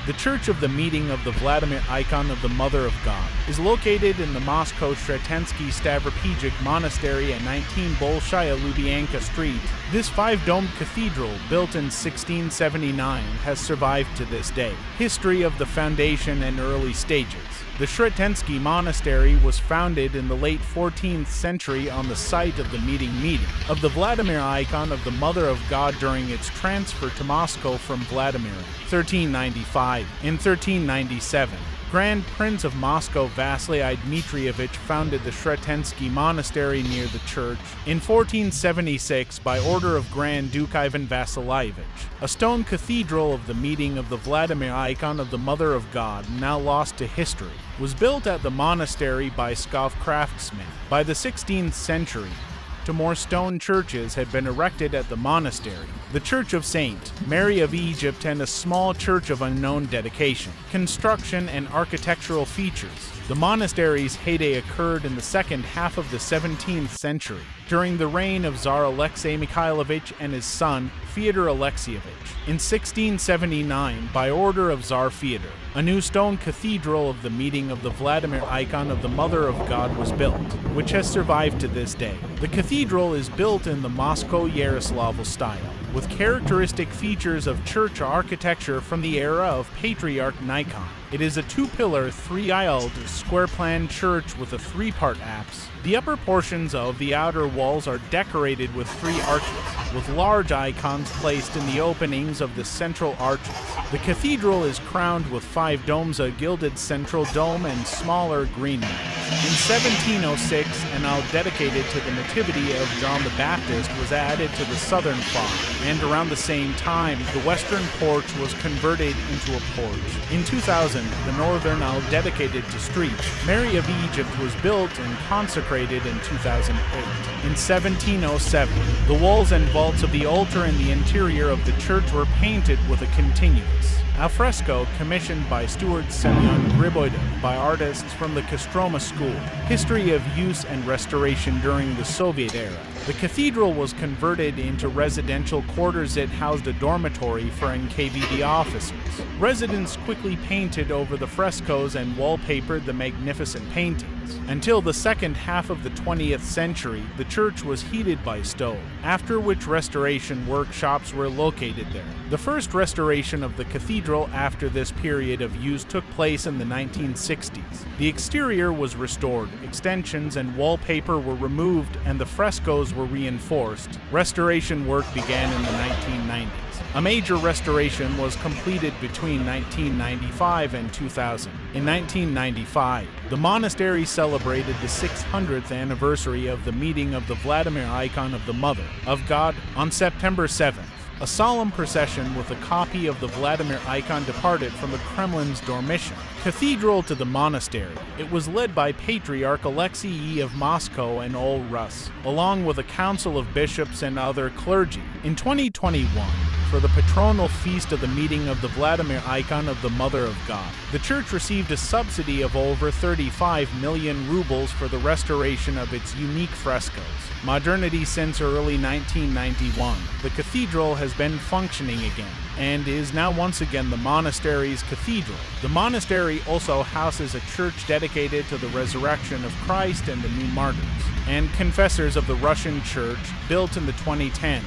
The Church of the Meeting of the Vladimir Icon of the Mother of God is located in the Moscow Sretensky Stavropejik Monastery at 19 Bolshaya Lubyanka Street. This five-domed cathedral, built in 1679, has survived to this day. History of the foundation and early stages. The Sretensky Monastery was founded in the late 14th century on the site of the meeting of the Vladimir icon of the Mother of God during its transfer to Moscow from Vladimir in 1395. In 1397, Grand Prince of Moscow Vasily Dmitrievich founded the Sretensky Monastery near the church. In 1476, by order of Grand Duke Ivan Vasilievich, a stone cathedral of the meeting of the Vladimir icon of the Mother of God, now lost to history, was built at the monastery by Pskov craftsmen. By the 16th century, two more stone churches had been erected at the monastery, the Church of St. Mary of Egypt and a small church of unknown dedication. Construction and architectural features. The monastery's heyday occurred in the second half of the 17th century, during the reign of Tsar Alexei Mikhailovich and his son, Fyodor Alexievich. In 1679, by order of Tsar Fyodor, a new stone cathedral of the meeting of the Vladimir icon of the Mother of God was built, which has survived to this day. The cathedral is built in the Moscow Yaroslavl style, with characteristic features of church architecture from the era of Patriarch Nikon. It is a two-pillar, three-aisled, square-plan church with a three-part apse. The upper portions of the outer walls are decorated with three arches, with large icons placed in the openings of the central arches. The cathedral is crowned with five domes, a gilded central dome, and smaller green ones. In 1706, an aisle dedicated to the Nativity of John the Baptist was added to the southern font, and around the same time, the western porch was converted into a porch. In 2000, the northern aisle dedicated to Street Mary of Egypt was built and consecrated in 2008. In 1707, the walls and vaults of the altar and the interior of the church were painted with a continuous alfresco commissioned by Stuart Semyon Griboidov by artists from the Kostroma School. History of use and restoration during the Soviet era. The cathedral was converted into residential quarters. It housed a dormitory for NKVD officers. Residents quickly painted over the frescoes and wallpapered the magnificent paintings. Until the second half of the 20th century, the church was heated by stove, after which restoration workshops were located there. The first restoration of the cathedral after this period of use took place in the 1960s. The exterior was restored, extensions and wallpaper were removed, and the frescoes were reinforced. Restoration work began in the 1990s. A major restoration was completed between 1995 and 2000. In 1995, the monastery celebrated the 600th anniversary of the meeting of the Vladimir icon of the Mother of God on September 7th. A solemn procession with a copy of the Vladimir icon departed from the Kremlin's Dormition Cathedral to the monastery. It was led by Patriarch Alexei I of Moscow and all Rus, along with a council of bishops and other clergy. In 2021, for the patronal feast of the meeting of the Vladimir icon of the Mother of God, the church received a subsidy of over 35 million rubles for the restoration of its unique frescoes. Modernity since early 1991, the cathedral has been functioning again, and is now once again the monastery's cathedral. The monastery also houses a church dedicated to the resurrection of Christ and the new martyrs and confessors of the Russian Church, built in the 2010s.